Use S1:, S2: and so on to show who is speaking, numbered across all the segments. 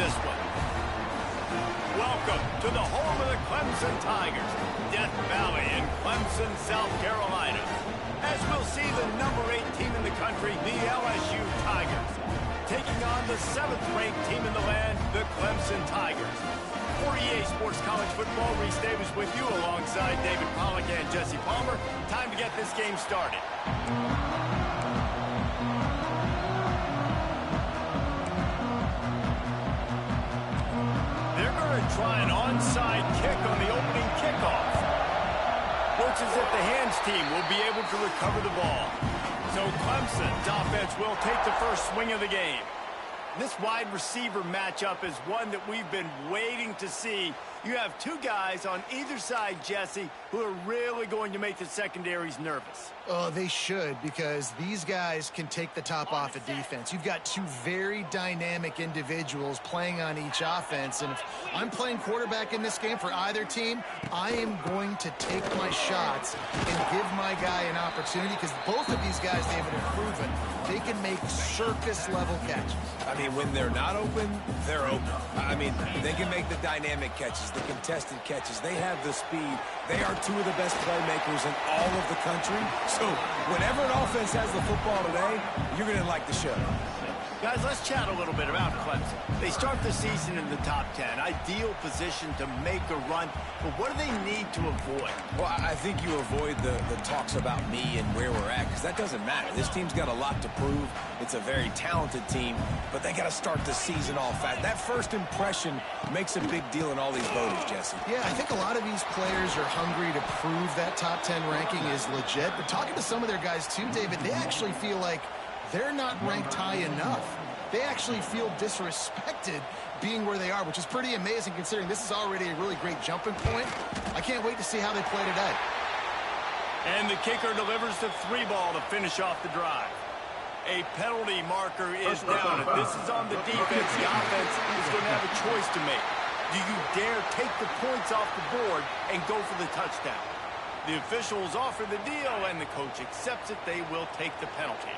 S1: this one. Welcome to the home of the Clemson Tigers, Death Valley in Clemson, South Carolina. As we'll see the number 8 team in the country, the LSU Tigers, taking on the 7th-ranked team in the land, the Clemson Tigers. For EA Sports College Football, Reese Davis with you alongside David Pollack and Jesse Palmer. Time to get this game started. They're going to try an onside kick on the opening kickoff. Looks as if the hands team will be able to recover the ball. So Clemson's offense will take the first swing of the game. This wide receiver matchup is one that we've been waiting to see. You have 2 guys on either side, Jesse, who are really going to make the secondaries nervous.
S2: Oh, they should, because these guys can take the top off of defense. You've got 2 very dynamic individuals playing on each offense, and if I'm playing quarterback in this game for either team, I am going to take my shots and give my guy an opportunity, because both of these guys, David, have proven they can make circus-level catches.
S3: I mean, when they're not open, they're open. I mean, they can make the dynamic catches, the contested catches. They have the speed. They are 2 of the best playmakers in all of the country. So whenever an offense has the football today, you're going to like the show.
S1: Guys, let's chat a little bit about Clemson. They start the season in the top 10. Ideal position to make a run. But what do they need to avoid?
S3: Well, I think you avoid the talks about me and where we're at, because that doesn't matter. This team's got a lot to prove. It's a very talented team, but they got to start the season off fast. That first impression makes a big deal in all these voters, Jesse.
S2: Yeah, I think a lot of these players are hungry to prove that top 10 ranking is legit. But talking to some of their guys too, David, they actually feel like they're not ranked high enough. They actually feel disrespected being where they are, which is pretty amazing considering this is already a really great jumping point. I can't wait to see how they play today.
S1: And the kicker delivers the 3 ball to finish off the drive. A penalty marker is down. If this is on the defense, the offense is going to have a choice to make. Do you dare take the points off the board and go for the touchdown? The officials offer the deal, and the coach accepts it. They will take the penalty.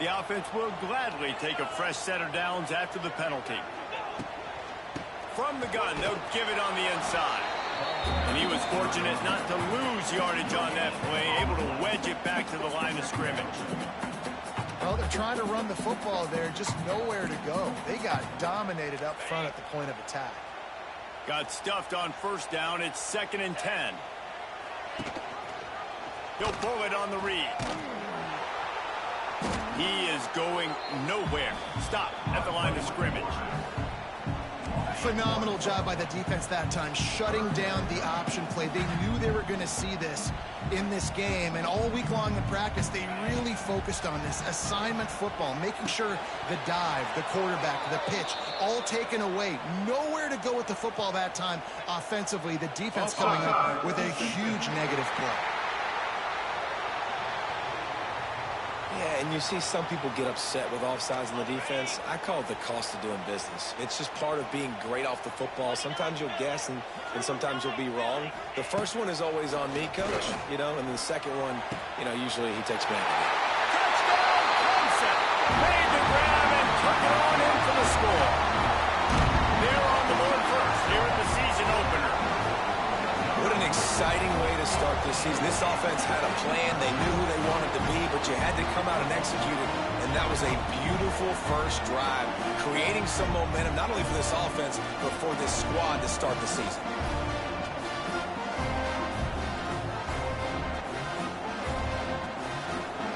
S1: The offense will gladly take a fresh set of downs after the penalty. From the gun, they'll give it on the inside. And he was fortunate not to lose yardage on that play, able to wedge it back to the line of scrimmage.
S2: Well, they're trying to run the football there, just nowhere to go. They got dominated up front at the point of attack.
S1: Got stuffed on first down. It's 2nd and 10. He'll pull it on the read. He is going nowhere. Stop at the line of scrimmage.
S2: Phenomenal job by the defense that time, shutting down the option play. They knew they were going to see this in this game, and all week long in practice, they really focused on this assignment football, making sure the dive, the quarterback, the pitch, all taken away. Nowhere to go with the football that time offensively. The defense coming up with a huge negative play.
S3: Yeah, and you see some people get upset with offsides in the defense. I call it the cost of doing business. It's just part of being great off the football. Sometimes you'll guess and sometimes you'll be wrong. The first one is always on me, coach, and then the second one, usually he takes me out.
S1: Touchdown, Clemson! Made the grab and took it on in for the score. They're on the board first here in the season opener.
S3: What an exciting way to start this season. This offense had a plan. They knew who they wanted to be, but you had to come out and execute it. And that was a beautiful first drive, creating some momentum, not only for this offense, but for this squad to start the season.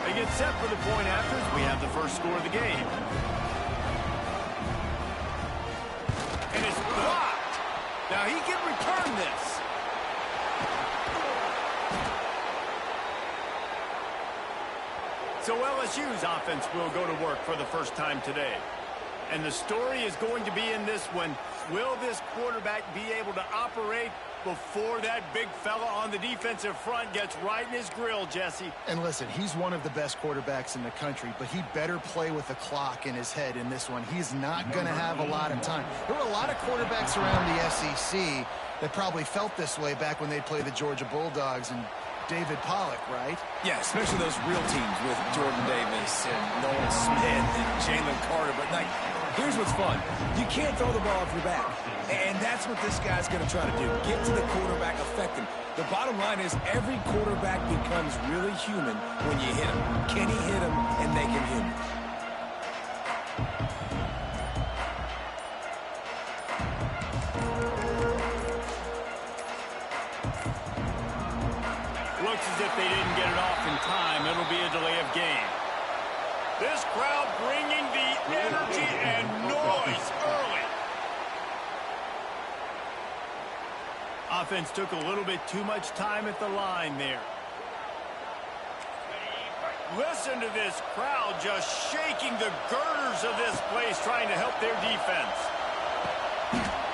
S1: They get set for the point after as we have the first score of the game. And it's blocked. Now he can return this. So LSU's offense will go to work for the first time today. And the story is going to be in this one. Will this quarterback be able to operate before that big fella on the defensive front gets right in his grill, Jesse?
S2: And listen, he's one of the best quarterbacks in the country, but he better play with the clock in his head in this one. He's not going to have a lot of time. There were a lot of quarterbacks around the SEC that probably felt this way back when they played the Georgia Bulldogs and David Pollack, right?
S3: Yeah, especially those real teams with Jordan Davis and Nolan Smith and Jalen Carter. But Here's what's fun. You can't throw the ball off your back. And that's what this guy's going to try to do. Get to the quarterback, affect him. The bottom line is every quarterback becomes really human when you hit him. Can he hit him and make him human?
S1: Looks as if they didn't get it off in time. It'll be a delay of game. This crowd bringing the energy and noise early. Offense took a little bit too much time at the line there. Listen to this crowd just shaking the girders of this place, trying to help their defense.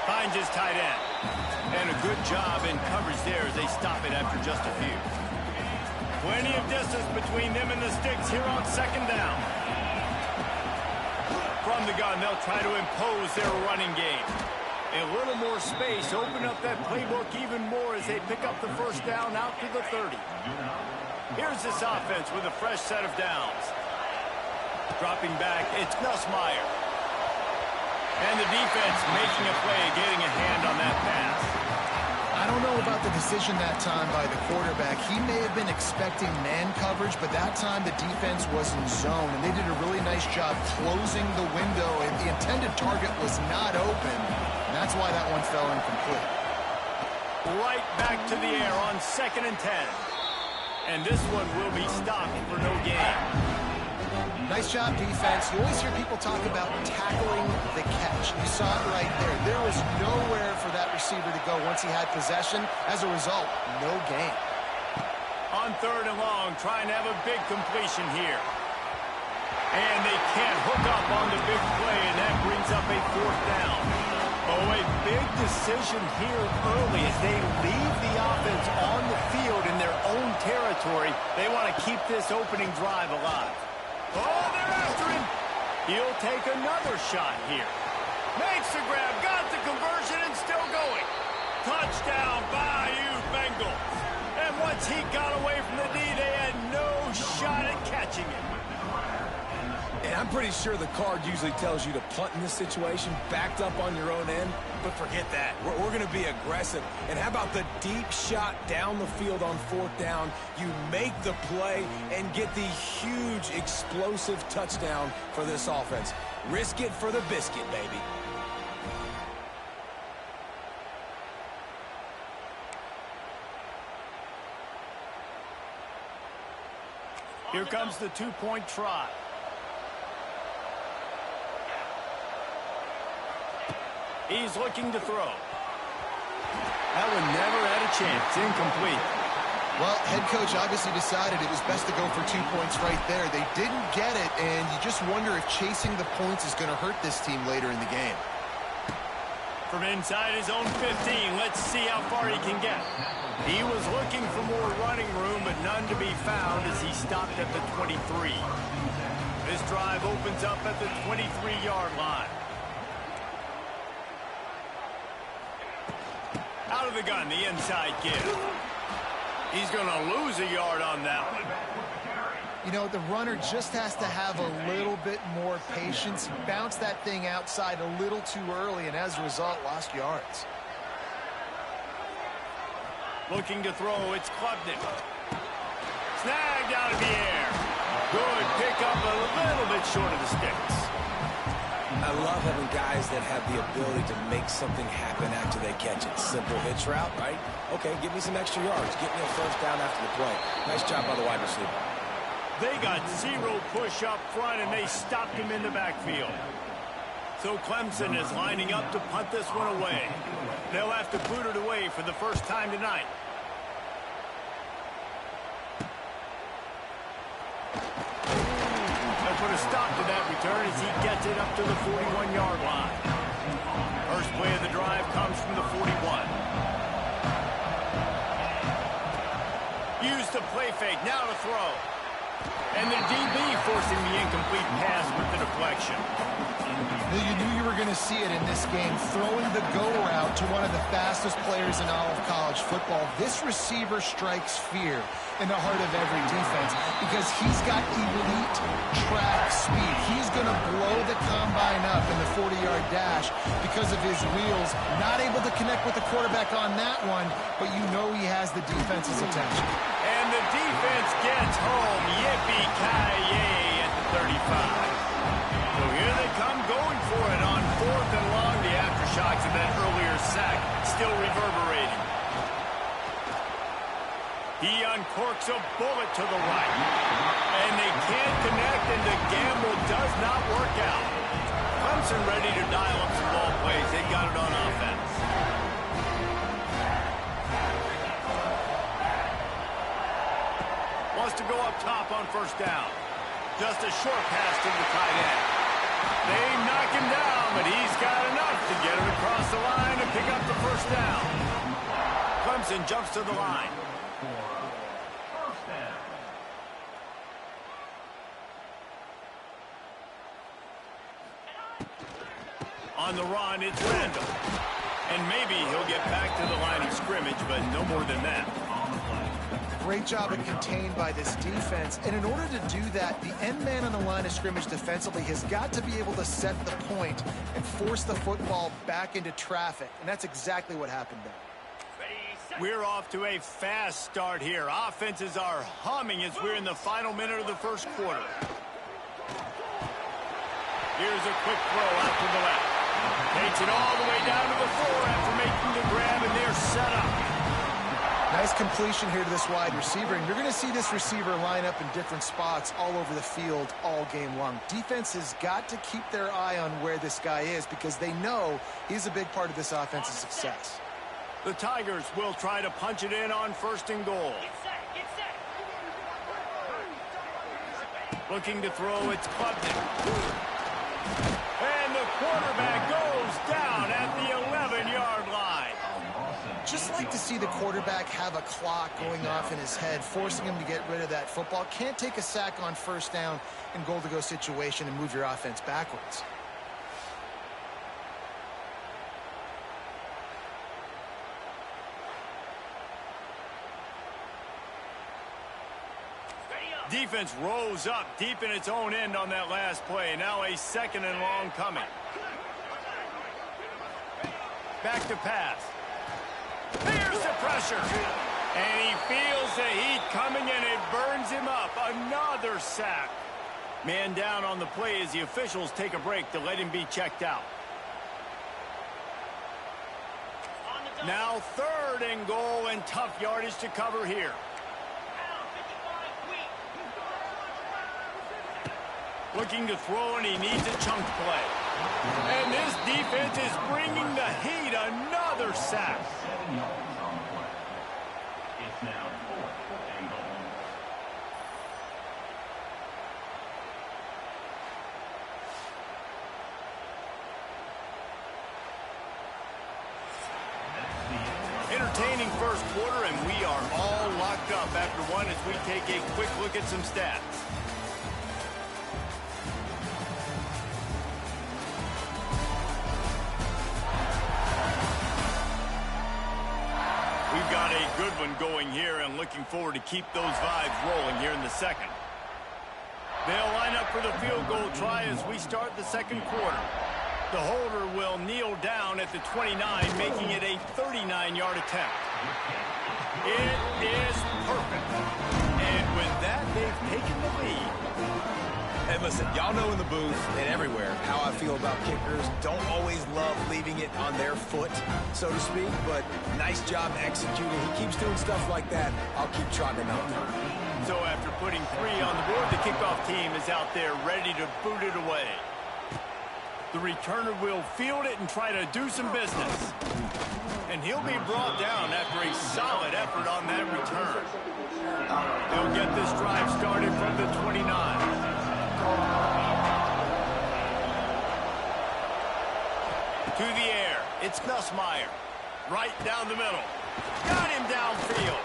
S1: Finds his tight end. And a good job in coverage there as they stop it after just a few. Plenty of distance between them and the sticks here on second down. From the gun, they'll try to impose their running game. A little more space, open up that playbook even more as they pick up the first down out to the 30. Here's this offense with a fresh set of downs. Dropping back, it's Nussmeier. And the defense making a play, getting a hand on that pass.
S2: I don't know about the decision that time by the quarterback. He may have been expecting man coverage, but that time the defense was in zone, and they did a really nice job closing the window, and the intended target was not open. And that's why that one fell incomplete.
S1: Right back to the air on 2nd and 10. And this one will be stopped for no gain.
S2: Nice job, defense. You always hear people talk about tackling the catch. You saw it right there. There was nowhere for that receiver to go once he had possession. As a result, no gain.
S1: On 3rd and long, trying to have a big completion here. And they can't hook up on the big play, and that brings up a 4th down. Oh, a big decision here early as they leave the offense on the field in their own territory. They want to keep this opening drive alive. Oh, they're after him. He'll take another shot here. Makes the grab, got the conversion, and still going. Touchdown, Bayou Bengals. And once he got away from the D, they had no shot at catching him.
S3: And I'm pretty sure the card usually tells you to punt in this situation, backed up on your own end. But forget that. We're going to be aggressive. And how about the deep shot down the field on 4th down? You make the play and get the huge explosive touchdown for this offense. Risk it for the biscuit, baby.
S1: Here comes the 2-point try. He's looking to throw. That one never had a chance. Incomplete.
S2: Well, head coach obviously decided it was best to go for 2 points right there. They didn't get it, and you just wonder if chasing the points is going to hurt this team later in the game.
S1: From inside his own 15, let's see how far he can get. He was looking for more running room, but none to be found as he stopped at the 23. This drive opens up at the 23-yard line. Out of the gun, the inside give. He's going to lose a yard on that one.
S2: You know, the runner just has to have a little bit more patience. Bounce that thing outside a little too early, and as a result, lost yards.
S1: Looking to throw, it's Klubnik. Snagged out of the air. Good pick up, a little bit short of the sticks.
S3: I love having guys that have the ability to make something happen after they catch it. Simple hitch route, right? Okay, give me some extra yards. Get me a first down after the play. Nice job by the wide receiver.
S1: They got 0 push up front, and they stopped him in the backfield. So Clemson is lining up to punt this one away. They'll have to boot it away for the first time tonight. They'll put a stop to that return as he gets it up to the 41-yard line. First play of the drive comes from the 41. Use the play fake, now to throw. And the DB forcing the incomplete pass with the deflection.
S2: You knew you were we're going to see it in this game, throwing the go route to one of the fastest players in all of college football. This receiver strikes fear in the heart of every defense because he's got elite track speed. He's going to blow the combine up in the 40-yard dash because of his wheels. Not able to connect with the quarterback on that one, but you know he has the defense's attention.
S1: And the defense gets home. Yippee-ki-yay at the 35. So here they come going for it on 4th and long. The aftershocks of that earlier sack still reverberating. He uncorks a bullet to the right. And they can't connect, and the gamble does not work out. Clemson ready to dial up some ball plays. They got it on offense. Wants to go up top on 1st down. Just a short pass to the tight end. They knock him down, but he's got enough to get him across the line and pick up the 1st down. Clemson jumps to the line. On the run, it's Randall. And maybe he'll get back to the line of scrimmage, but no more than that.
S2: Great job of contained by this defense. And in order to do that, the end man on the line of scrimmage defensively has got to be able to set the point and force the football back into traffic. And that's exactly what happened there.
S1: We're off to a fast start here. Offenses are humming as we're in the final minute of the 1st quarter. Here's a quick throw out to the left. Takes it all the way down to the 4 after making the grab, and they're set up.
S2: Nice completion here to this wide receiver, and you're going to see this receiver line up in different spots all over the field all game long. Defense has got to keep their eye on where this guy is because they know he's a big part of this offense's success.
S1: The Tigers will try to punch it in on 1st and goal. Looking to throw, it's Klubnik. And the quarterback goes down at the 11-yard line.
S2: Just like to see the quarterback have a clock going off in his head, forcing him to get rid of that football. Can't take a sack on 1st down in goal-to-go situation and move your offense backwards.
S1: Defense rose up deep in its own end on that last play. Now a 2nd and long coming. Back to pass. Here's the pressure. And he feels the heat coming, and it burns him up. Another sack. Man down on the play as the officials take a break to let him be checked out. Now 3rd and goal, and tough yardage to cover here. Looking to throw, and he needs a chunk play. And this defense is bringing the heat. Another sack.
S4: It's now 4th and goal.
S1: Entertaining 1st quarter, and we are all locked up after one as we take a quick look at some stats. We've got a good one going here and looking forward to keep those vibes rolling here in the 2nd. They'll line up for the field goal try as we start the 2nd quarter. The holder will kneel down at the 29, making it a 39-yard attempt. It is perfect. And with that, they've taken the lead.
S3: And listen, y'all know in the booth and everywhere how I feel about kickers. Don't always love leaving it on their foot, so to speak, but nice job executing. He keeps doing stuff like that. I'll keep trotting him out.
S1: So after putting 3 on the board, the kickoff team is out there ready to boot it away. The returner will field it and try to do some business. And he'll be brought down after a solid effort on that return. They'll get this drive started from the 29. To the air, it's Nussmeier. Right down the middle. Got him downfield.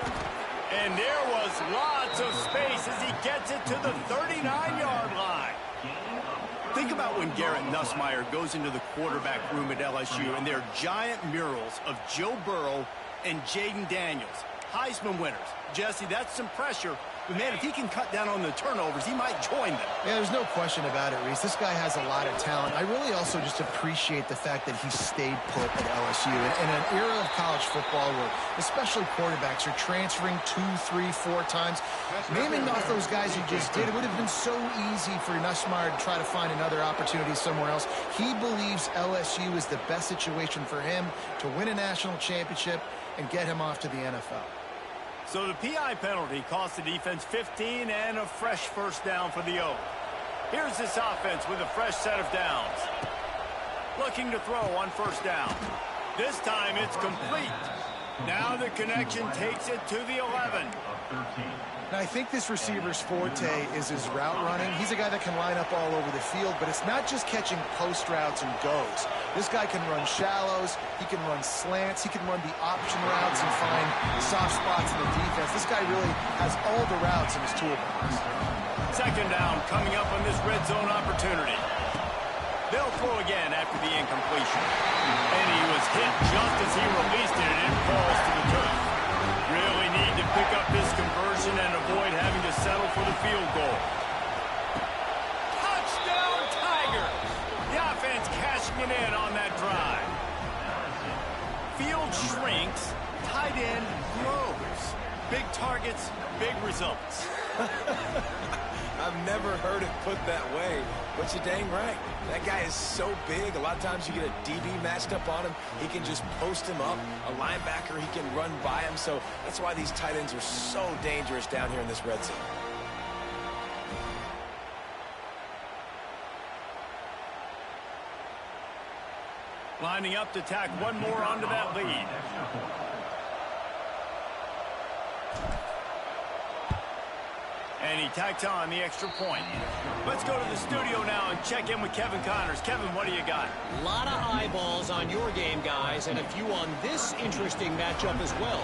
S1: And there was lots of space as he gets it to the 39-yard line. Think about when Garrett Nussmeier goes into the quarterback room at LSU, and there are giant murals of Joe Burrow and Jaden Daniels, Heisman winners. Jesse, that's some pressure. But, man, if he can cut down on the turnovers, he might join them.
S2: Yeah, there's no question about it, Reese. This guy has a lot of talent. I really also just appreciate the fact that he stayed put at LSU. In an era of college football where especially quarterbacks are transferring 2, 3, 4 times, naming off those guys you just did, it would have been so easy for Nussmeier to try to find another opportunity somewhere else. He believes LSU is the best situation for him to win a national championship and get him off to the NFL.
S1: So the PI penalty cost the defense 15 and a fresh first down for the O. Here's this offense with a fresh set of downs. Looking to throw on first down. This time it's complete. Now the connection takes it to the 11.
S2: Now, I think this receiver's forte is his route running. He's a guy that can line up all over the field, but it's not just catching post routes and goes. This guy can run shallows, he can run slants, he can run the option routes and find soft spots in the defense. This guy really has all the routes in his toolbox.
S1: Second down coming up on this red zone opportunity. They'll throw again after the incompletion. And he was hit just as he released it, and it falls to the turf. Really need to pick up this conversion and avoid having to settle for the field goal. Touchdown, Tigers! The offense cashing it in on that drive. Field shrinks, tight end grows. Big targets, big results.
S3: I've never heard it put that way, but you're dang right. That guy is so big. A lot of times you get a DB matched up on him. He can just post him up. A linebacker, he can run by him. So that's why these tight ends are so dangerous down here in this red zone.
S1: Lining up to tack one more onto that lead. And he tacks on the extra point. Let's go to the studio now and check in with Kevin Connors. Kevin, what do you got?
S5: A lot of eyeballs on your game, guys, and a few on this interesting matchup as well.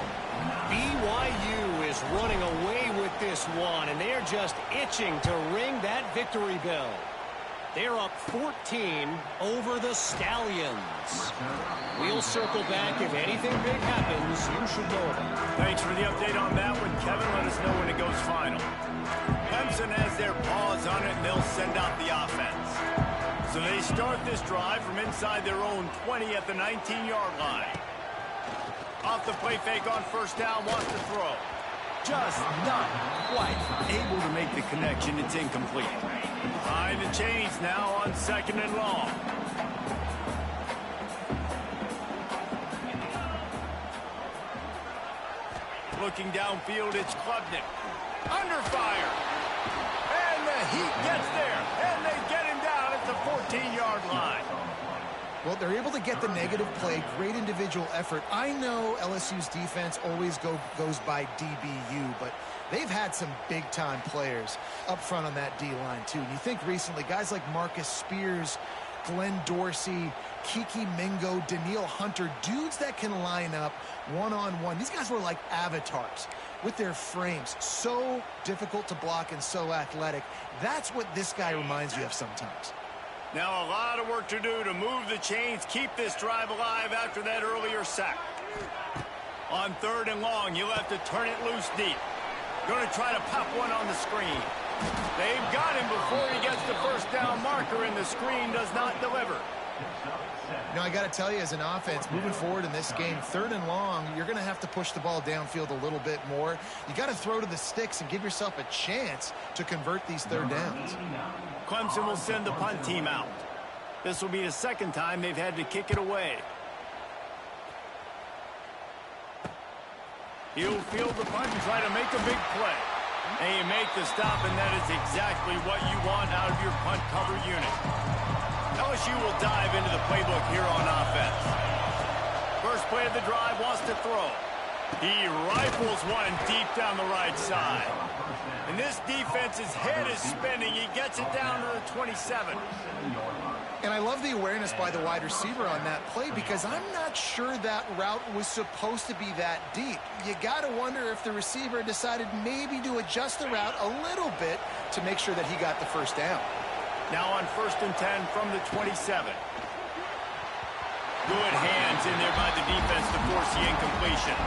S5: BYU is running away with this one, and they're just itching to ring that victory bell. They're up 14 over the Stallions. We'll circle back. If anything big happens, you should know about it.
S1: Thanks for the update on that one, Kevin. Let us know when it goes final. Clemson has their paws on it, and they'll send out the offense. So they start this drive from inside their own 20 at the 19-yard line. Off the play fake on first down, wants to throw. Just not quite able to make the connection. It's incomplete. Behind the chains now on second and long. Looking downfield, it's Klubnik. Under fire. And the Heat gets there. And they get him down at the 14-yard line.
S2: Well, they're able to get the negative play, great individual effort. I know LSU's defense always goes by DBU, but they've had some big-time players up front on that D-line, too. And you think recently, guys like Marcus Spears, Glenn Dorsey, Kiki Mingo, Daniil Hunter, dudes that can line up one-on-one. These guys were like avatars with their frames. So difficult to block and so athletic. That's what this guy reminds you of sometimes.
S1: Now a lot of work to do to move the chains, keep this drive alive after that earlier sack. On third and long, you'll have to turn it loose deep. Going to try to pop one on the screen. They've got him before he gets the first down marker, and the screen does not deliver.
S2: You know, I got to tell you, as an offense, moving forward in this game, third and long, you're going to have to push the ball downfield a little bit more. You got to throw to the sticks and give yourself a chance to convert these third downs.
S1: Clemson will send the punt team out. This will be the second time they've had to kick it away. He'll field the punt and try to make a big play. And you make the stop, and that is exactly what you want out of your punt cover unit. LSU will dive into the playbook here on offense. First play of the drive, wants to throw. He rifles one deep down the right side. And this defense's head is spinning. He gets it down to the 27.
S2: And I love the awareness by the wide receiver on that play because I'm not sure that route was supposed to be that deep. You got to wonder if the receiver decided maybe to adjust the route a little bit to make sure that he got the first down.
S1: Now on 1st and 10 from the 27. Good hands in there by the defense to force the incompletion.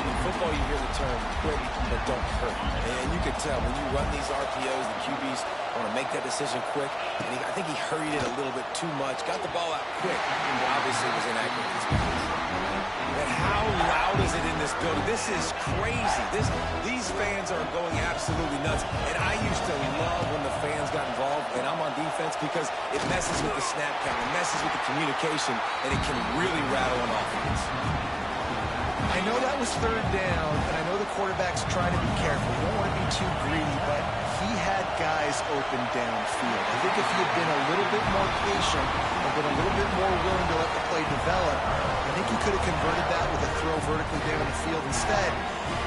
S3: In football, you hear the term quick but don't hurt. And you can tell when you run these RPOs, the QBs want to make that decision quick. And I think he hurried it a little bit too much. Got the ball out quick, but obviously was inaccurate in his pass. And how loud is it in this building? This is crazy. These fans are going absolutely nuts. And I used to love when the fans got involved, and I'm on defense because it messes with the snap count. It messes with the communication, and it can really rattle an offense.
S2: I know that was 3rd down, and I know the quarterback's trying to be careful. You don't want to be too greedy, but he had guys open downfield. I think if he had been a little bit more patient and been a little bit more willing to let the play develop, I think he could have converted that with a throw vertically down the field. Instead,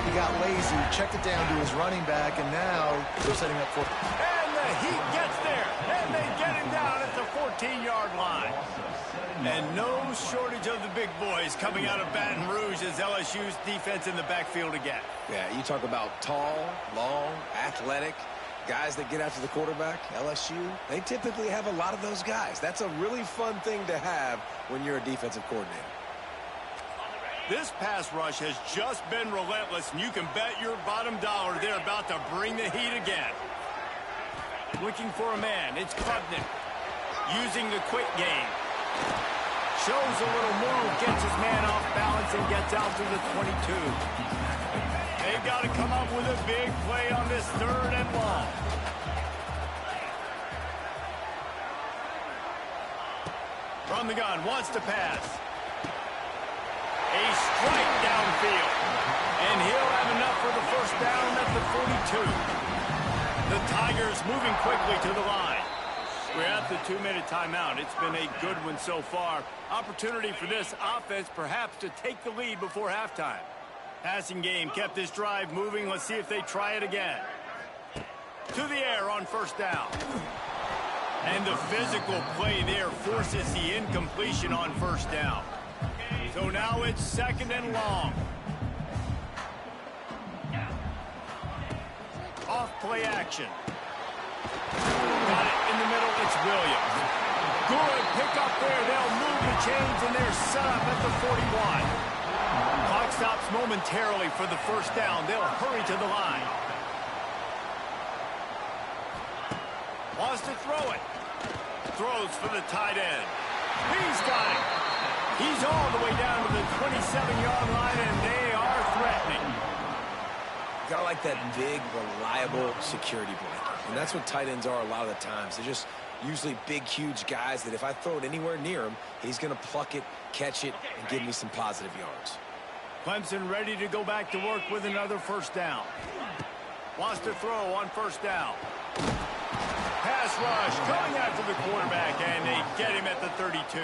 S2: he got lazy, checked it down to his running back, and now they're setting up for...
S1: And the Heat gets there, and they get him down at the 14-yard line. And no shortage of the big boys coming out of Baton Rouge as LSU's defense in the backfield again.
S3: Yeah, you talk about tall, long, athletic, guys that get after the quarterback, LSU, they typically have a lot of those guys. That's a really fun thing to have when you're a defensive coordinator.
S1: This pass rush has just been relentless, and you can bet your bottom dollar they're about to bring the heat again. Looking for a man, it's Klubnik. Using the quick game. Shows a little move, gets his man off balance, and gets out to the 22. They've got to come up with a big play on this 3rd and long. From the gun, wants to pass. A strike downfield. And he'll have enough for the 1st down at the 42. The Tigers moving quickly to the line. We're at the 2-minute timeout. It's been a good one so far. Opportunity for this offense perhaps to take the lead before halftime. Passing game kept this drive moving. Let's see if they try it again. To the air on 1st down. And the physical play there forces the incompletion on 1st down. So now it's 2nd and long. Off play action. Got it in the middle, it's Williams. Good pick up there, they'll move the chains, and they're set up at the 41. Clock stops momentarily for the 1st down. They'll hurry to the line. Wants to throw it. Throws for the tight end. He's got it. He's all the way down to the 27-yard line, and they are threatening.
S3: Got to like that big, reliable security blanket. And that's what tight ends are a lot of the times. They're just usually big, huge guys that if I throw it anywhere near him, he's going to pluck it, catch it, and give me some positive yards.
S1: Clemson ready to go back to work with another 1st down. Wants to throw on 1st down. Pass rush going after the quarterback, and they get him at the 32.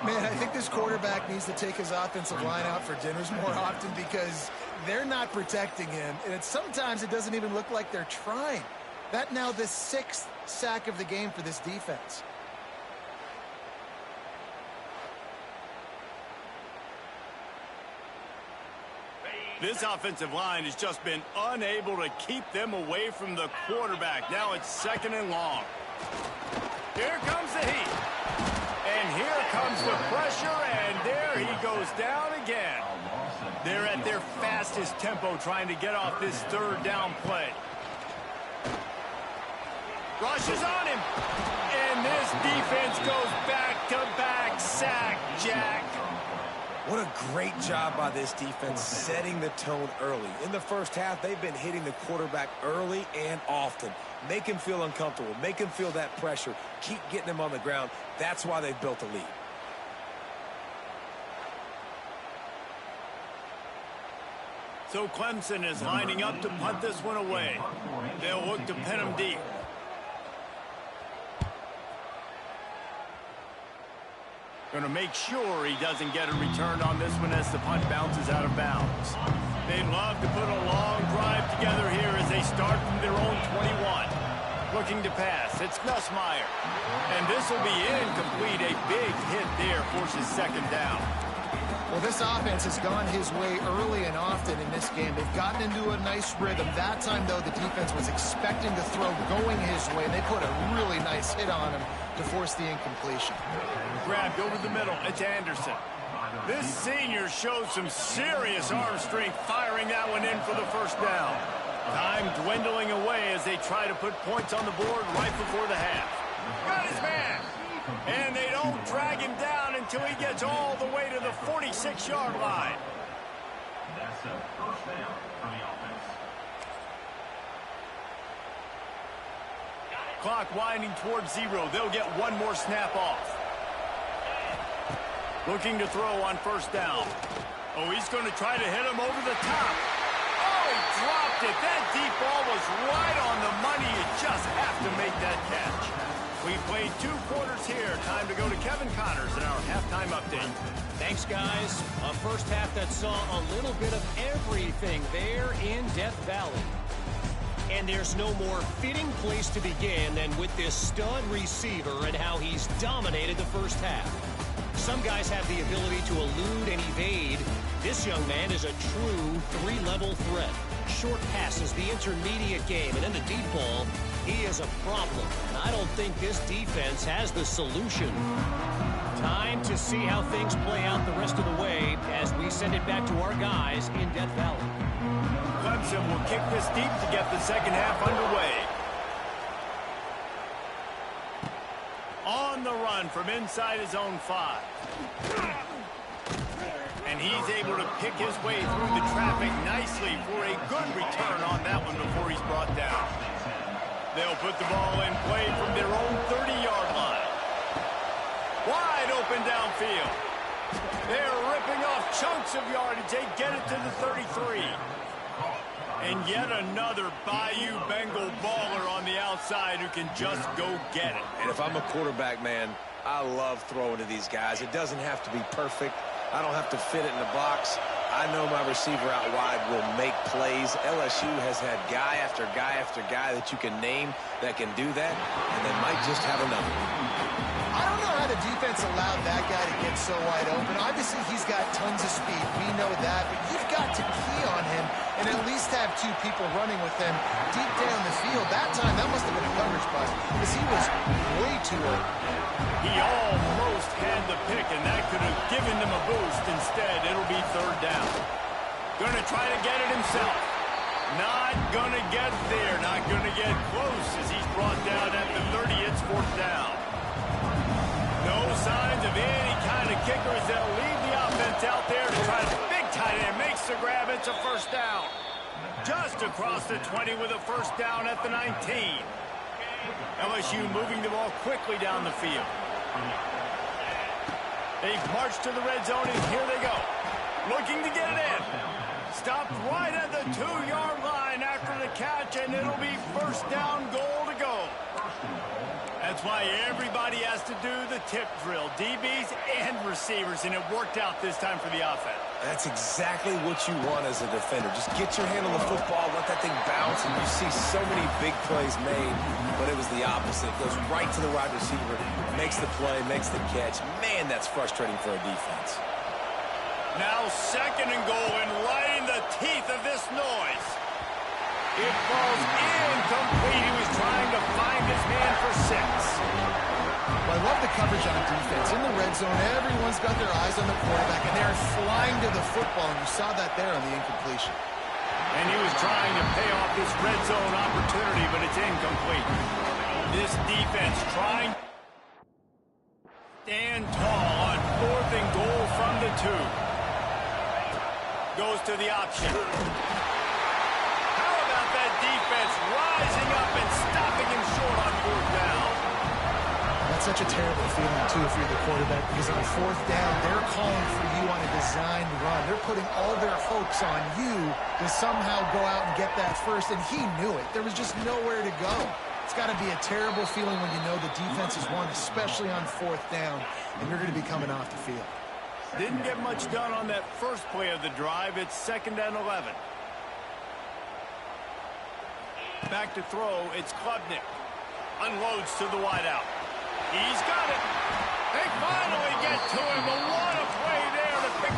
S2: Man, I think this quarterback needs to take his offensive line out for dinners more often because they're not protecting him. And sometimes it doesn't even look like they're trying. That now the 6th sack of the game for this defense.
S1: This offensive line has just been unable to keep them away from the quarterback. Now it's 2nd and long. Here comes the heat. And here comes the pressure, and there he goes down again. They're at their fastest tempo trying to get off this 3rd down play. Rushes on him. And this defense goes back-to-back sack, Jack.
S3: What a great job by this defense setting the tone early. In the 1st half, they've been hitting the quarterback early and often. Make him feel uncomfortable. Make him feel that pressure. Keep getting him on the ground. That's why they've built a lead.
S1: So Clemson is lining up to punt this one away. They'll look to pin him deep. Going to make sure he doesn't get a return on this one as the punt bounces out of bounds. They'd love to put a long drive together here as they start from their own 21. Looking to pass, it's Nussmeier. And this will be incomplete. A big hit there forces 2nd down.
S2: Well, this offense has gone his way early and often in this game. They've gotten into a nice rhythm. That time, though, the defense was expecting the throw going his way. They put a really nice hit on him to force the incompletion.
S1: Grabbed over the middle. It's Anderson. This senior shows some serious arm strength firing that one in for the first down. Time dwindling away as they try to put points on the board right before the half. Got his man. And they don't drag him down until he gets all the way to the 46-yard line.
S4: That's a first down for the offense.
S1: Clock winding towards 0. They'll get one more snap off. Looking to throw on first down. Oh, he's going to try to hit him over the top. Oh, he dropped it. That deep ball was right on the money. You just have to make that catch. We played 2 quarters here. Time to go to Kevin Connors in our halftime update.
S5: Thanks, guys. A first half that saw a little bit of everything there in Death Valley. And there's no more fitting place to begin than with this stud receiver and how he's dominated the first half. Some guys have the ability to elude and evade. This young man is a true 3-level threat. Short passes, the intermediate game, and then the deep ball. He is a problem, and I don't think this defense has the solution. Time to see how things play out the rest of the way as we send it back to our guys in Death Valley.
S1: Clemson will kick this deep to get the second half underway. On the run from inside his own 5. And he's able to pick his way through the traffic nicely for a good return on that one before he's brought down. They'll put the ball in play from their own 30-yard line. Wide open downfield. They're ripping off chunks of yardage. They get it to the 33. And yet another Bayou Bengal baller on the outside who can just go get it.
S3: And if I'm a quarterback, man, I love throwing to these guys. It doesn't have to be perfect. I don't have to fit it in the box. I know my receiver out wide will make plays. LSU has had guy after guy after guy that you can name that can do that, and they might just have another.
S2: I don't know how the defense allowed that guy to get so wide open. Obviously, he's got tons of speed. We know that, but you've got to key on him and at least have 2 people running with him deep down the field. That time, that must have been a coverage bust because he was way too open.
S1: He almost had the pick, and that could have given them a boost. Instead, it'll be third down. Going to try to get it himself. Not going to get there. Not going to get close as he's brought down at the 30. It's fourth down. No signs of any kind of kickers. They'll leave the offense out there to try to big tight end. Makes the grab. It's a first down. Just across the 20 with a first down at the 19. LSU moving the ball quickly down the field. They've marched to the red zone, and here they go. Looking to get it in. Stopped right at the 2-yard line after the catch, and it'll be first down goal to go. That's why everybody has to do the tip drill, DBs and receivers, and it worked out this time for the offense.
S3: That's exactly what you want as a defender. Just get your hand on the football, let that thing bounce, and you see so many big plays made, but it was the opposite. It goes right to the wide receiver, makes the play, makes the catch. Man, that's frustrating for a defense.
S1: Now second and goal, and right in the teeth of this noise. It falls incomplete. He was trying to find his man for 6.
S2: Well, I love the coverage on defense. In the red zone, everyone's got their eyes on the quarterback, and they're flying to the football, and you saw that there on the incompletion.
S1: And he was trying to pay off this red zone opportunity, but it's incomplete. This defense trying to stand tall on fourth and goal from the 2. Goes to the option. How about that defense rising up and stopping him short on fourth down?
S2: That's such a terrible feeling, too, if you're the quarterback, because on fourth down, they're calling for you on a designed run. They're putting all their hopes on you to somehow go out and get that first, and he knew it. There was just nowhere to go. It's got to be a terrible feeling when you know the defense has won, especially on fourth down, and you're going to be coming off the field.
S1: Didn't get much done on that first play of the drive. It's 2nd and 11. Back to throw. It's Klubnik. Unloads to the wideout. He's got it. They finally get to him. But what a play there to pick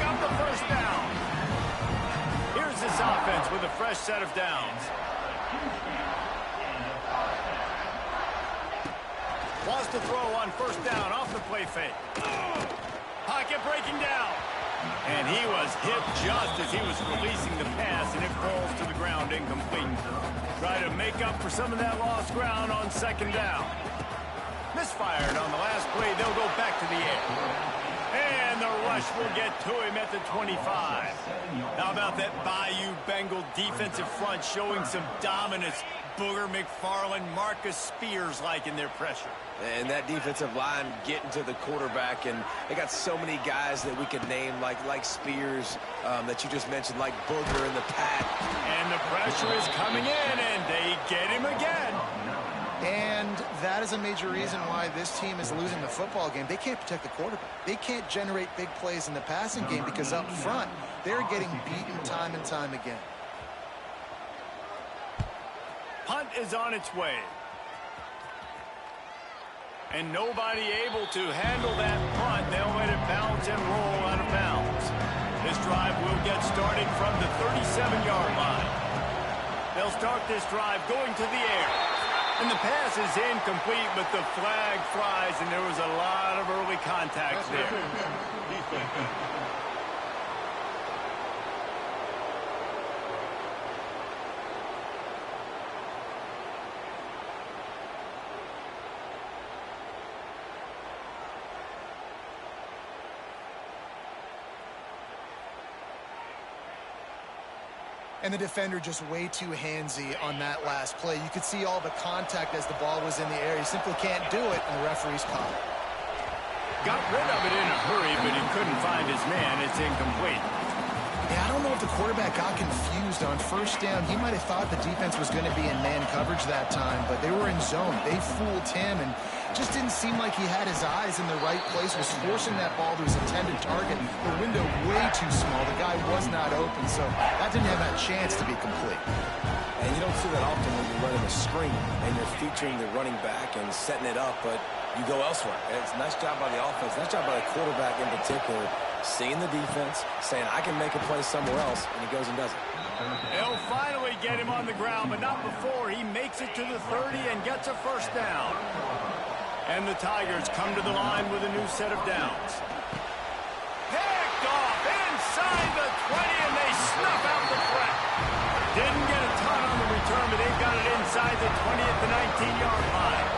S1: offense with a fresh set of downs. Wants to throw on first down off the play fake. Pocket breaking down. And he was hit just as he was releasing the pass, and it falls to the ground incomplete. Try to make up for some of that lost ground on second down. Misfired on the last play. They'll go back to the air. And the rush will get to him at the 25. How about that Bayou Bengal defensive front showing some dominance? Booger McFarland, Marcus Spears-like in their pressure.
S3: And that defensive line getting to the quarterback, and they got so many guys that we could name like Spears that you just mentioned, like Booger in the pack.
S1: And the pressure is coming in, and they get him again.
S2: And that is a major reason why this team is losing the football game. They can't protect the quarterback. They can't generate big plays in the passing game because up front, they're getting beaten time and time again.
S1: Punt is on its way. And nobody able to handle that punt. They'll let it bounce and roll out of bounds. This drive will get started from the 37-yard line. They'll start this drive going to the air. And the pass is incomplete, but the flag flies, and there was a lot of early contact there.
S2: And the defender just way too handsy on that last play. You could see all the contact as the ball was in the air. He simply can't do it, and the referee's caught it.
S1: Got rid of it in a hurry, but he couldn't find his man. It's incomplete.
S2: Yeah, I don't know if the quarterback got confused on first down. He might have thought the defense was going to be in man coverage that time, but they were in zone. They fooled him, and just didn't seem like he had his eyes in the right place, was forcing that ball to his intended target. The window way too small. The guy was not open, so that didn't have that chance to be complete.
S3: And you don't see that often when you're running a screen and you're featuring the running back and setting it up, but you go elsewhere. It's a nice job by the offense, nice job by the quarterback in particular, seeing the defense, saying, I can make a play somewhere else, and he goes and does it.
S1: They'll finally get him on the ground, but not before he makes it to the 30 and gets a first down. And the Tigers come to the line with a new set of downs. Picked off inside the 20, and they snuff out the threat. Didn't get a ton on the return, but they've got it inside the 20 at the 19-yard line.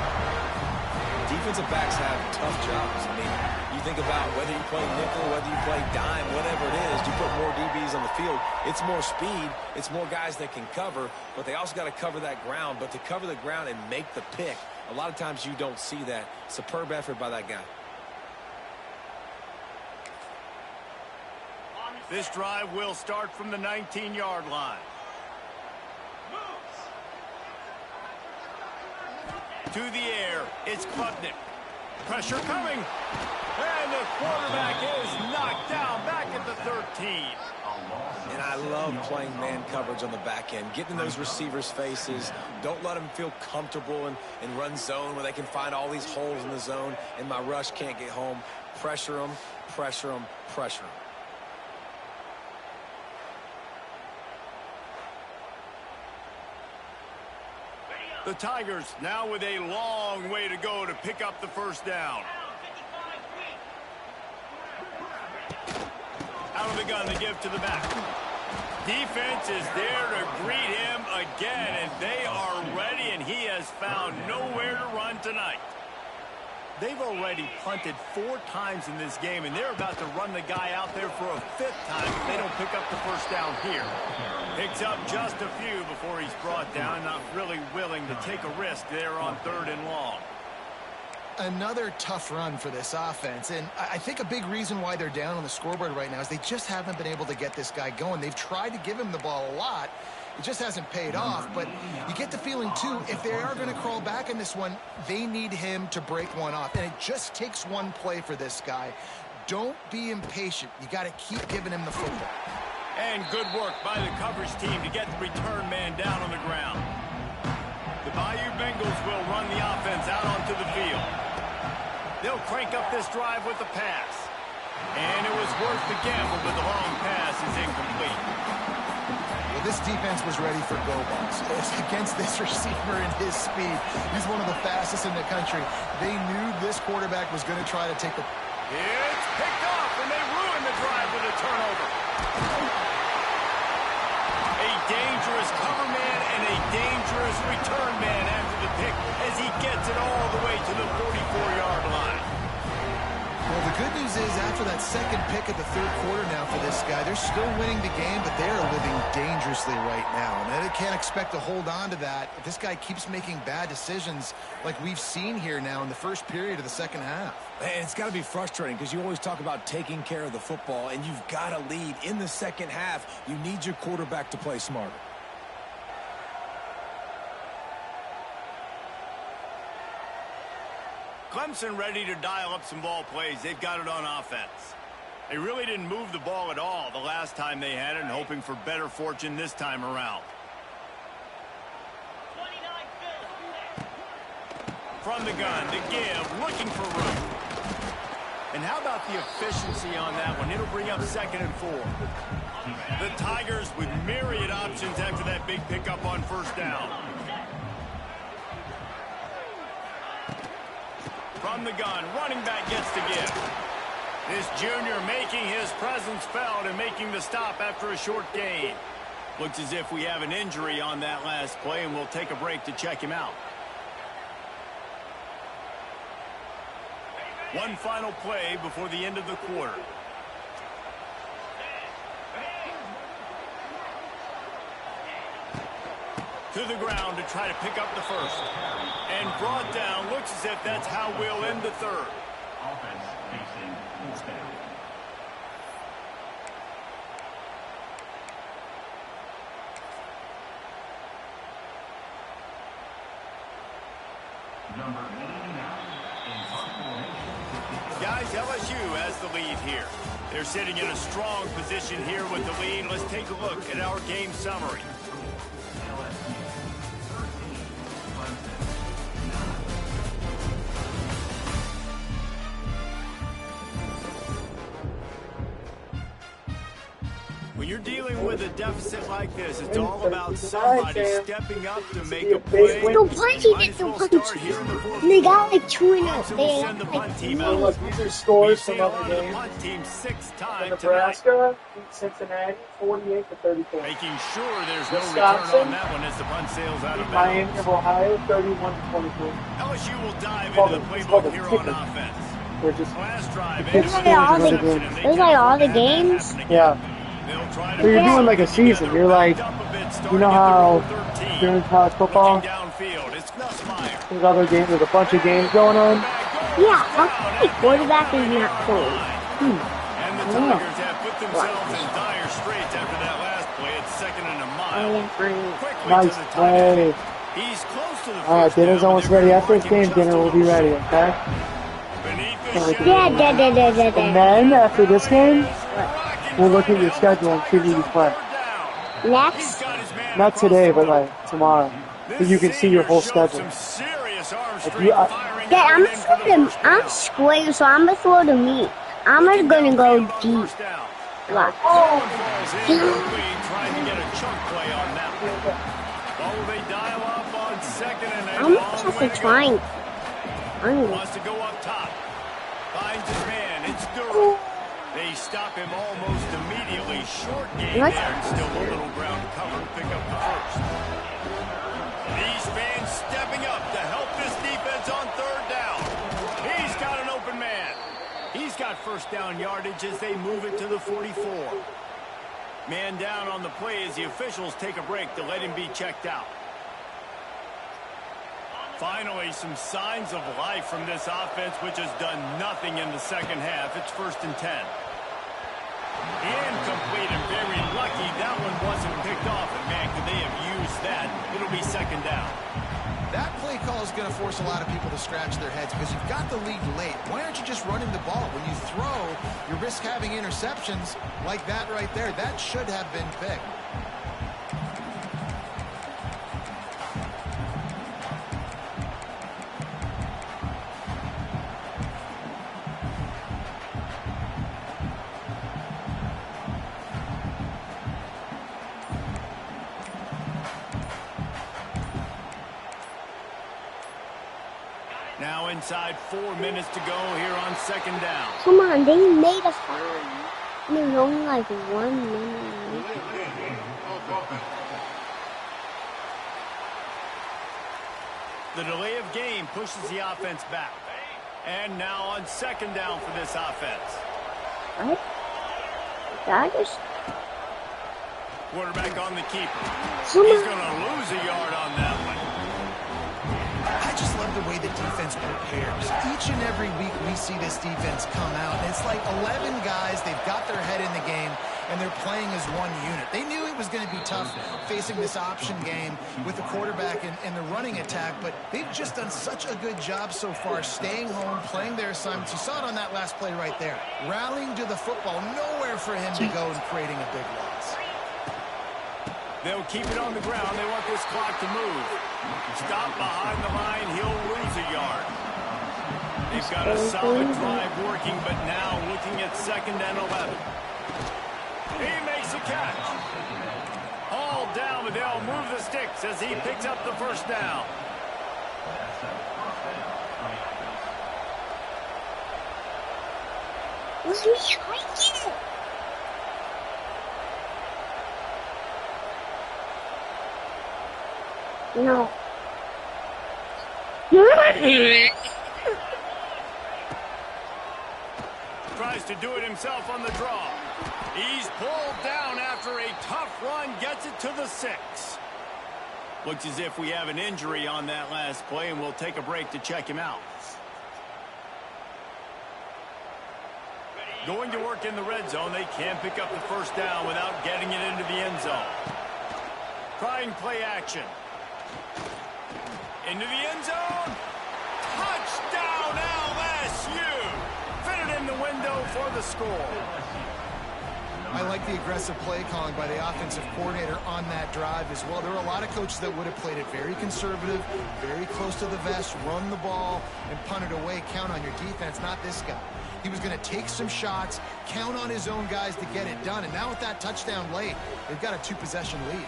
S3: Defensive backs have tough jobs. I mean, you think about whether you play nickel, whether you play dime, whatever it is, you put more DBs on the field. It's more speed. It's more guys that can cover, but they also got to cover that ground. But to cover the ground and make the pick, a lot of times you don't see that. Superb effort by that guy.
S1: This drive will start from the 19-yard line. To the air, it's Klubnik. Pressure coming. And the quarterback is knocked down back at the 13.
S3: And I love playing man coverage on the back end, getting in those receivers' faces. Don't let them feel comfortable and run zone where they can find all these holes in the zone and my rush can't get home. Pressure them, pressure them, pressure them.
S1: The Tigers now with a long way to go to pick up the first down. Out of the gun, they give to the back. Defense is there to greet him again, and they are ready, and he has found nowhere to run tonight. They've already punted 4 times in this game, and they're about to run the guy out there for a 5th time if they don't pick up the first down here. Picks up just a few before he's brought down, not really willing to take a risk there on 3rd and long.
S2: Another tough run for this offense, and I think a big reason why they're down on the scoreboard right now is they just haven't been able to get this guy going. They've tried to give him the ball a lot. It just hasn't paid off, but you get the feeling, too, if they are going to crawl back in this one, they need him to break one off, and it just takes one play for this guy. Don't be impatient. You got to keep giving him the football.
S1: And good work by the coverage team to get the return man down on the ground. The Bayou Bengals will run the offense out onto the field. They'll crank up this drive with the pass. And it was worth the gamble, but the long pass is incomplete.
S2: Well, this defense was ready for go balls. Against this receiver and his speed, he's one of the fastest in the country. They knew this quarterback was going to try to take the...
S1: It's picked off, and they ruin the drive with a turnover. A dangerous cover man and a dangerous return man after the pick as he gets it all the way to the 44-yard line.
S2: Well, the good news is after that second pick of the third quarter now for this guy, they're still winning the game, but they are living dangerously right now. And they can't expect to hold on to that if this guy keeps making bad decisions like we've seen here now in the first period of the second half.
S3: And it's got to be frustrating because you always talk about taking care of the football, and you've got to lead in the second half. You need your quarterback to play smarter.
S1: Clemson ready to dial up some ball plays. They've got it on offense. They really didn't move the ball at all the last time they had it, and hoping for better fortune this time around. From the gun, the give, looking for room. And how about the efficiency on that one? It'll bring up 2nd and 4. The Tigers with myriad options after that big pickup on first down. From the gun, running back gets the give. This junior making his presence felt and making the stop after a short gain. Looks as if we have an injury on that last play, and we'll take a break to check him out. One final play before the end of the quarter. To the ground to try to pick up the first. And brought down. Looks as if that's how we'll end the third.
S4: Offense facing fourth down. Number 89 in formation.
S1: Guys, LSU has the lead here. They're sitting in a strong position here with the lead. Let's take a look at our game summary. When you're dealing with a deficit like this, it's all about somebody stepping up to make a play.
S6: Don't punch it, don't punch it. They got like 2-0.
S1: So
S6: They
S1: we'll
S6: got
S1: send the
S6: like
S1: punt team
S6: 2-0.
S1: out.
S7: These are scores
S1: We've
S7: from other
S1: seen on the
S7: games.
S1: punt team 6 times
S7: Nebraska beat Cincinnati 48-34.
S1: making sure there's no return
S7: Wisconsin
S1: on that one as the punt sails out of
S7: beat Miami
S1: bounds.
S7: of Ohio 31-24.
S1: LSU will dive
S7: Called
S1: into the
S7: it- it's
S1: playbook
S7: called a
S1: here
S7: kicker.
S1: on offense.
S7: They're just
S1: Last drive,
S7: Those
S1: ended
S7: are
S6: all
S1: with
S6: the-
S1: an interception, and they
S6: those
S1: can't
S6: are all
S1: afford
S6: the
S1: to have that
S6: games?
S1: happen again.
S7: yeah.
S1: They'll try to
S7: So you're
S1: put
S7: doing like a
S1: something
S7: season.
S1: together,
S7: You're like,
S1: backed up a bit,
S7: you
S1: starting
S7: know
S1: at the
S7: how
S1: number 13.
S7: during college football
S1: Looking downfield, it's Nussmeier.
S7: there's other games, there's a bunch of games going on.
S6: Yeah, how come the quarterback is not cold?
S1: And the Tigers have put themselves in dire straits after that last play. It's 2nd and a mile. Quickly
S7: Nice
S1: to the tight
S7: play.
S1: end. He's close to the
S7: Alright,
S1: first
S7: dinner's
S1: down,
S7: almost
S1: but they're
S7: ready.
S1: gonna
S7: After this
S1: mark him
S7: game,
S1: just
S7: dinner
S1: a
S7: will be
S1: little
S7: ready,
S1: short.
S7: okay?
S1: Beneath the
S7: Can't wait to
S1: shadow
S7: do
S6: Yeah,
S7: it. And then, after this game, we'll look at your schedule and see who you play.
S6: Next,
S7: Not today, but like tomorrow. So you can see your whole schedule. If you,
S6: yeah, I'm square, so I'm gonna throw to me. I'm just gonna go deep. Watch.
S1: Trying to get a chunk play on that one. Oh, they dial up on 2nd and a
S6: I'm
S1: long
S6: just
S1: way to go.
S6: trying.
S1: Wants to go up top. Finds his man. It's Durham. They stop him almost immediately. Short game
S6: What?
S1: there, and still a little ground cover to pick up the first. These fans stepping up to help this defense on 3rd down. He's got an open man. He's got first down yardage as they move it to the 44. Man down on the play as the officials take a break to let him be checked out. Finally, some signs of life from this offense, which has done nothing in the second half. It's 1st and 10. Incomplete, and very lucky that one wasn't picked off. And man, could they have used that? It'll be 2nd down.
S2: That play call is going to force a lot of people to scratch their heads because you've got the lead late. Why aren't you just running the ball? When you throw, you risk having interceptions like that right there. That should have been picked.
S1: inside 4 minutes to go here on second down.
S6: Come on, they made us fine. And there's only like 1 minute.
S1: The delay of game pushes the offense back. And now on second down for this offense.
S6: What? That is...
S1: Quarterback on the keeper.
S6: Come
S1: He's
S6: on.
S1: going to lose a yard on that one.
S2: I just love the way the defense prepares. Each and every week we see this defense come out, and it's like 11 guys, they've got their head in the game, and they're playing as one unit. They knew it was going to be tough facing this option game with the quarterback and the running attack, but they've just done such a good job so far staying home, playing their assignments. You saw it on that last play right there. Rallying to the football, nowhere for him to go and creating a big loss.
S1: They'll keep it on the ground. They want this clock to move. Stop behind the line. He'll lose a yard. They've got a solid drive working, but now looking at second and 11. He makes a catch. All down, but they'll move the sticks as he picks up the first down.
S6: Let me hike it. No.
S1: Tries to do it himself on the draw. He's pulled down after a tough run, gets it to the 6. Looks as if we have an injury on that last play, and we'll take a break to check him out. Going to work in the red zone. They can't pick up the first down without getting it into the end zone. Trying play action. Into the end zone. Touchdown LSU. Fitted in the window for the score.
S2: I like the aggressive play calling by the offensive coordinator on that drive as well. There are a lot of coaches that would have played it very conservative, very close to the vest, run the ball, and punt it away. Count on your defense, not this guy. He was going to take some shots, count on his own guys to get it done. And now with that touchdown late, they've got a 2-possession lead.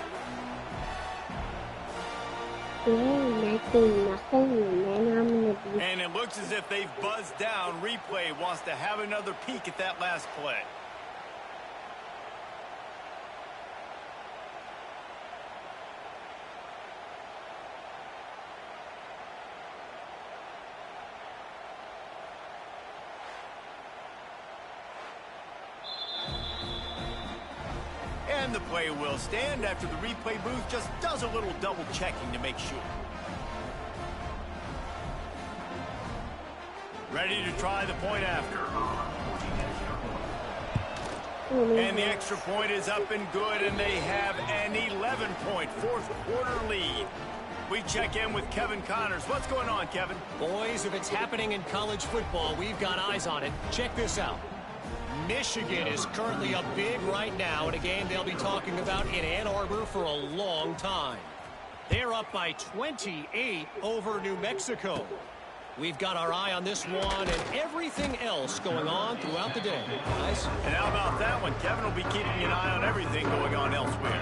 S1: And it looks as if they've buzzed down. Replay wants to have another peek at that last play. And the play will stand after the replay booth just does a little double checking to make sure. Ready to try the point after. And the extra point is up and good, and they have an 11-point fourth-quarter lead. We check in with Kevin Connors. What's going on, Kevin?
S5: Boys, if it's happening in college football, we've got eyes on it. Check this out. Michigan is currently up big right now in a game they'll be talking about in Ann Arbor for a long time. They're up by 28 over New Mexico. We've got our eye on this one and everything else going on throughout the day, guys.
S1: And how about that one? Kevin will be keeping an eye on everything going on elsewhere.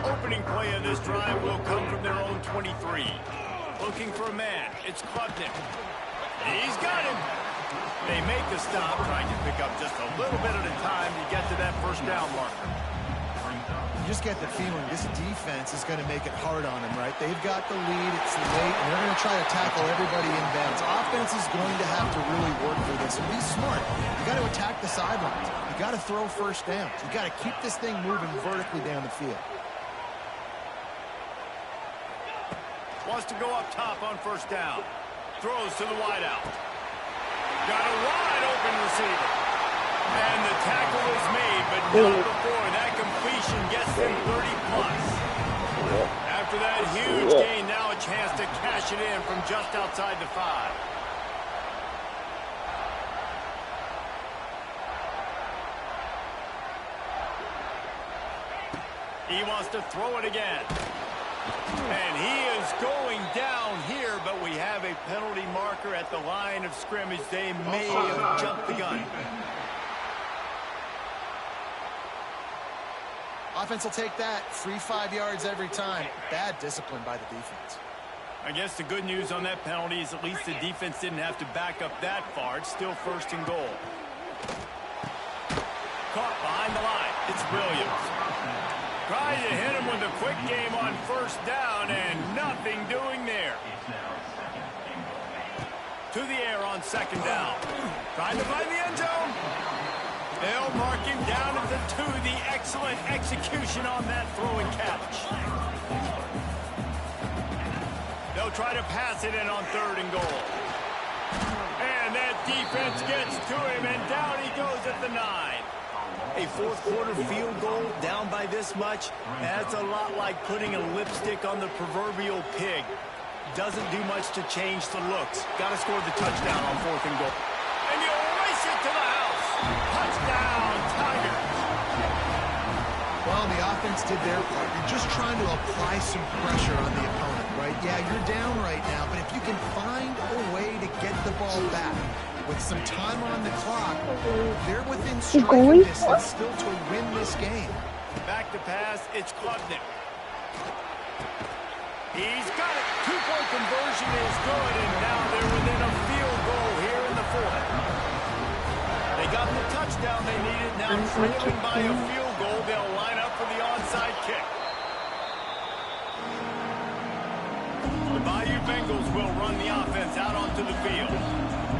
S1: Opening play of this drive will come from their own 23. Looking for a man. It's Klubnik. He's got him. They make the stop, trying to pick up just a little bit at a time to get to that first down marker.
S2: You just get the feeling this defense is going to make it hard on them, right? They've got the lead, it's late, and they're going to try to tackle everybody in bounds. Offense is going to have to really work for this and be smart. You got to attack the sidelines. You got to throw first downs. You got to keep this thing moving vertically down the field.
S1: Wants to go up top on first down. Throws to the wideout. Got a wide open receiver. And the tackle is made, but not before that completion gets them 30+. After that huge gain, now a chance to cash it in from just outside the 5. He wants to throw it again. And he is going down here, but we have a penalty marker at the line of scrimmage. They may have jumped the gun.
S2: Offense will take that. Free 5 yards every time. Bad discipline by the defense.
S1: I guess the good news on that penalty is at least the defense didn't have to back up that far. It's still 1st and goal. Caught behind the line. It's Williams. Trying to hit him with a quick game on 1st down, and nothing doing there. To the air on 2nd down. Trying to find the end zone. They'll mark him down at the 2. The excellent execution on that throw and catch. They'll try to pass it in on 3rd and goal. And that defense gets to him, and down he goes at the 9. A 4th quarter field goal down by this much, that's a lot like putting a lipstick on the proverbial pig. Doesn't do much to change the looks. Got to score the touchdown on 4th and goal. And you race it to the house. Touchdown, Tigers.
S2: Well, the offense did their part. You're just trying to apply some pressure on the opponent, right? Yeah, you're down right now, but if you can find a way to get the ball back with some time on the clock, they're within striking distance still to win this game.
S1: Back to pass, it's Klubnik. He's got it. 2-point conversion is good, and now they're within a field goal here in the 4th. They got the touchdown they needed. Now trailing by a field goal, they'll line up for the onside kick. The Bayou Bengals will run the offense out onto the field.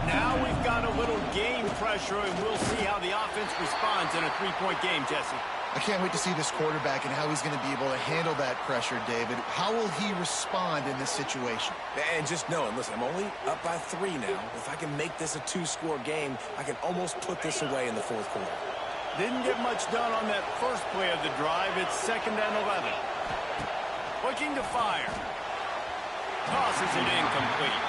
S1: Now we've got a little game pressure, and we'll see how the offense responds in a 3-point game, Jesse.
S2: I can't wait to see this quarterback and how he's going to be able to handle that pressure, David. How will he respond in this situation?
S3: And just knowing, listen, I'm only up by 3 now. If I can make this a 2-score game, I can almost put this away in the 4th quarter.
S1: Didn't get much done on that first play of the drive. It's 2nd and 11. Looking to fire. Tosses it incomplete.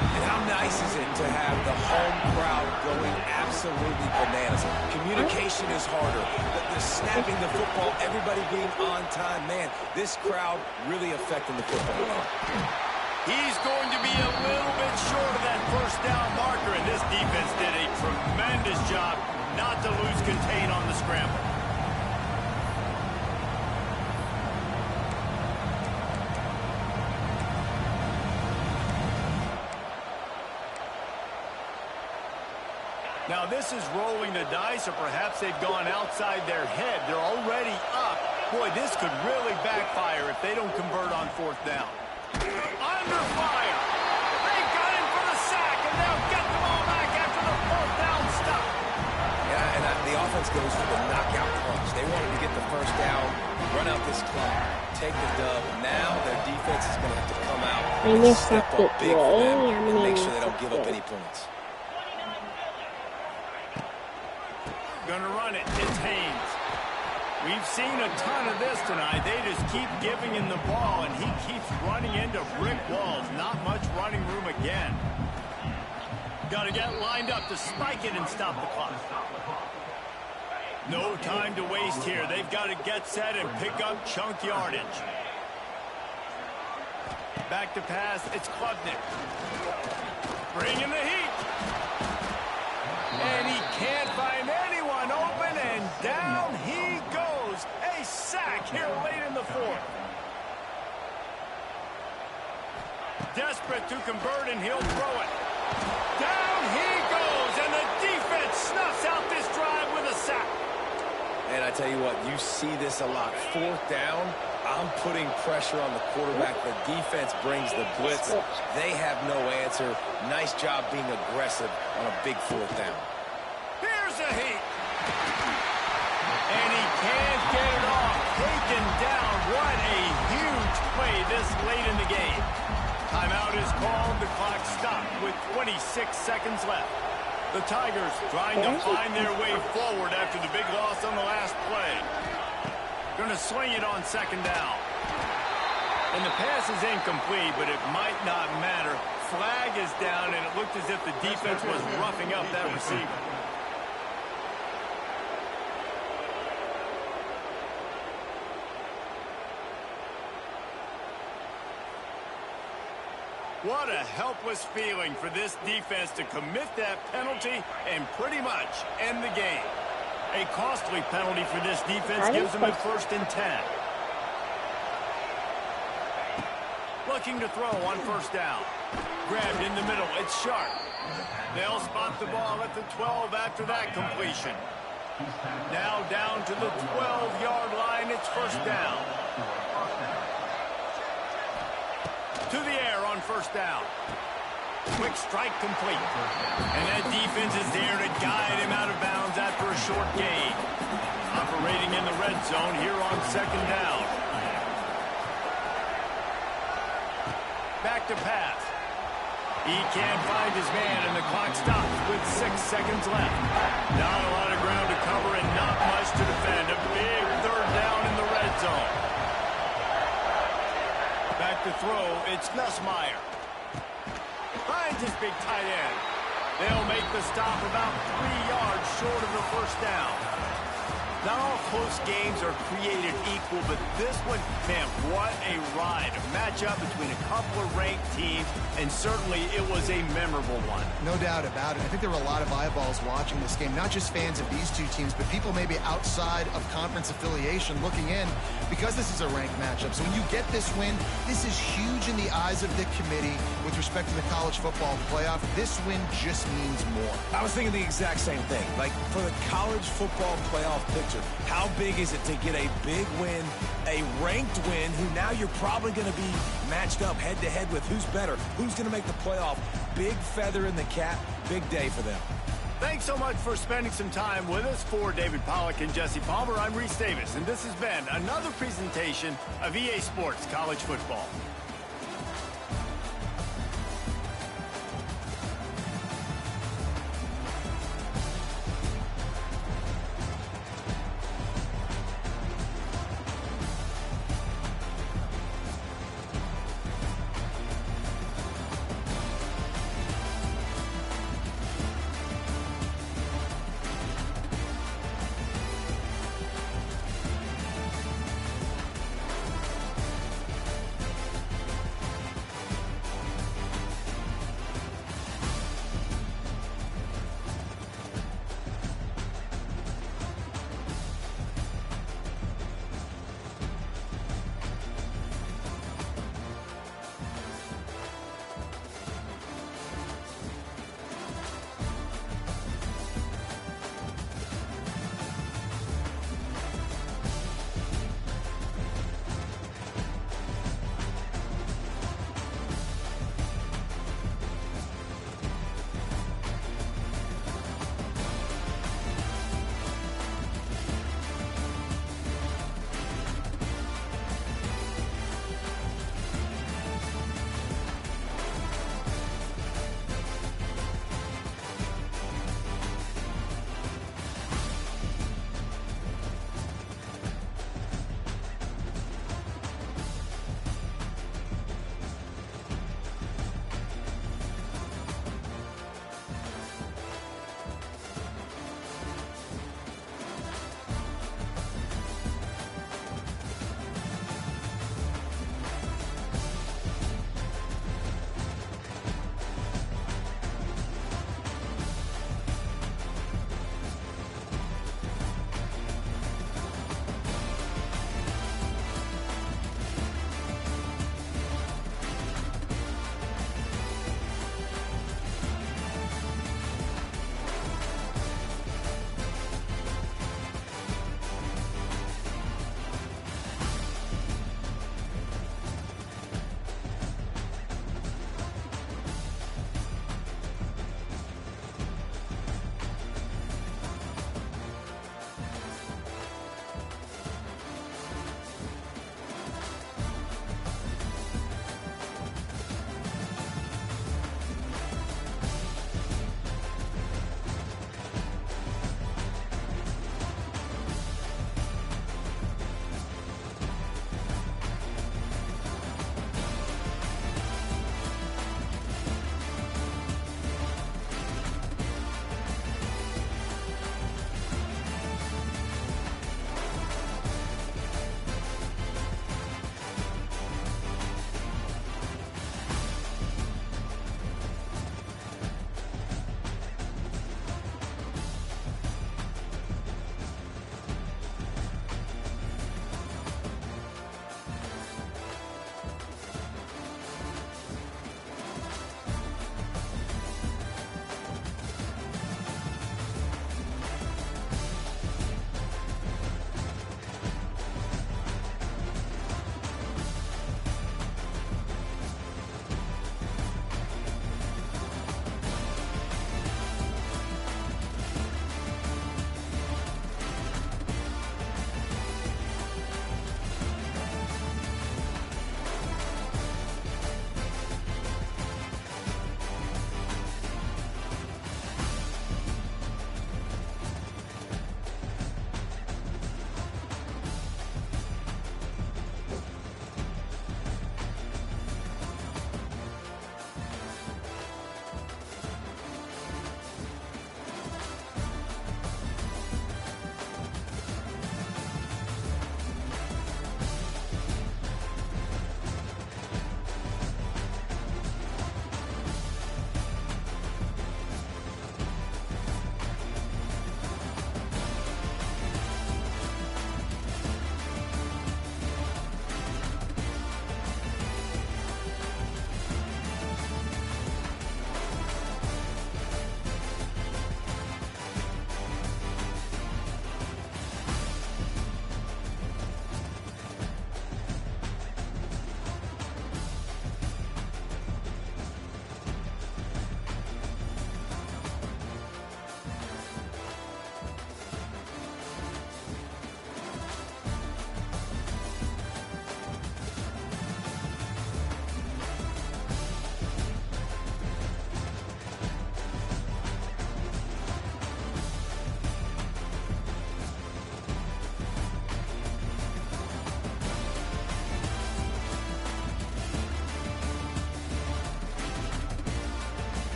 S3: And how nice is it to have the home crowd going absolutely bananas? Communication is harder. The snapping the football, everybody being on time. Man, this crowd really affecting the football game.
S1: He's going to be a little bit short of that 1st down marker, and this defense did a tremendous job not to lose contain on the scramble. Now this is rolling the dice, or perhaps they've gone outside their head. They're already up. Boy, this could really backfire if they don't convert on 4th down. Under fire. They got him for the sack, and they'll get the ball back after the 4th down stop.
S3: Yeah, and the offense goes for the knockout punch. They wanted to get the 1st down, run out this clock, take the dub. Now their defense is going to have to come out and step up big for them and make sure they don't give up any points.
S1: Gonna run it. It's Haynes. We've seen a ton of this tonight. They just keep giving him the ball, and he keeps running into brick walls. Not much running room again. Got to get lined up to spike it and stop the clock. No time to waste here. They've got to get set and pick up chunk yardage. Back to pass. It's Klubnik. Bringing the heat. And he can't find anyone open, and down he goes. A sack here late in the 4th. Desperate to convert, and he'll throw it. Down he goes, and the defense snuffs out this drive with a sack.
S3: And I tell you what, you see this a lot. 4th down, I'm putting pressure on the quarterback. The defense brings the blitz. They have no answer. Nice job being aggressive on a big 4th down.
S1: Here's a heat. And he can't get it off. Taken down. What a huge play this late in the game. Timeout is called. The clock stopped with 26 seconds left. The Tigers trying to find their way forward after the big loss on the last play. Going to swing it on 2nd down. And the pass is incomplete, but it might not matter. Flag is down, and it looked as if the defense was roughing up that receiver. What a helpless feeling for this defense to commit that penalty and pretty much end the game. A costly penalty for this defense gives them a 1st and 10. Looking to throw on first down. Grabbed in the middle. It's Sharp. They'll spot the ball at the 12 after that completion. Now down to the 12-yard line. It's first down. To the air on first down. Quick strike complete. And that defense is there to guide him out of bounds after a short gain. Operating in the red zone here on second down. Back to pass. He can't find his man, and the clock stops with 6 seconds left. Not a lot of ground to cover and not much to defend. A big third down in the red zone. Back to throw. It's Nussmeier. Finds his big tight end. They'll make the stop about 3 yards short of the first down. Not all close games are created equal, but this one, man, what a ride. A matchup between a couple of ranked teams, and certainly it was a memorable one.
S2: No doubt about it. I think there were a lot of eyeballs watching this game, not just fans of these two teams, but people maybe outside of conference affiliation looking in, because this is a ranked matchup. So when you get this win, this is huge in the eyes of the committee with respect to the college football playoff. This win just means more.
S3: I was thinking the exact same thing. Like, for the college football playoff picture, how big is it to get a big win, a ranked win, who now you're probably going to be matched up head-to-head with who's better, who's going to make the playoff. Big feather in the cap, big day for them.
S1: Thanks so much for spending some time with us. For David Pollack and Jesse Palmer, I'm Reese Davis, and this has been another presentation of EA Sports College Football.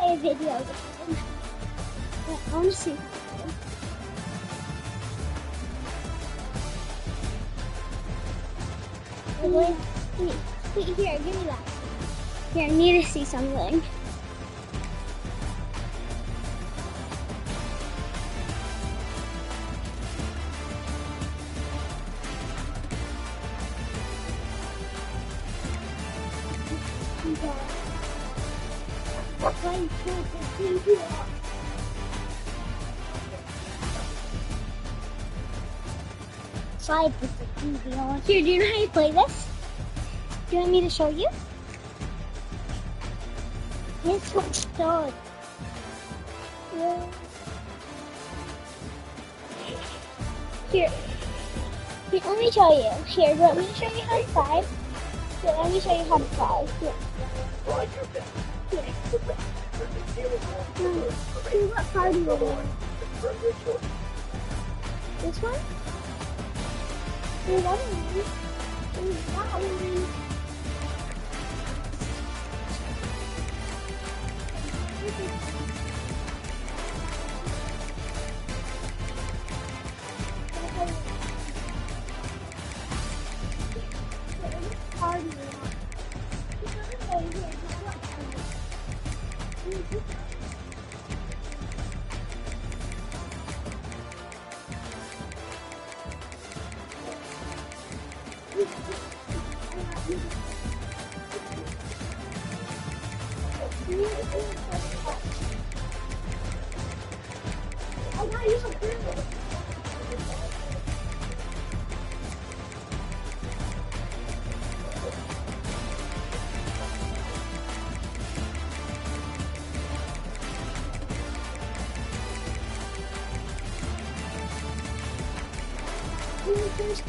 S6: play a video game. I want to see something. Wait, here, give me that. Here, I need to see something. Slide with the TV on. Here, do you know how you play this? Do you want me to show you? Yes, what's done. Yeah. Here, let me show you. Here, do you want me to show you how to fly? Here, let me show you how to fly. Here. See what car do you want? This one? Here's that one. Here's that one. There's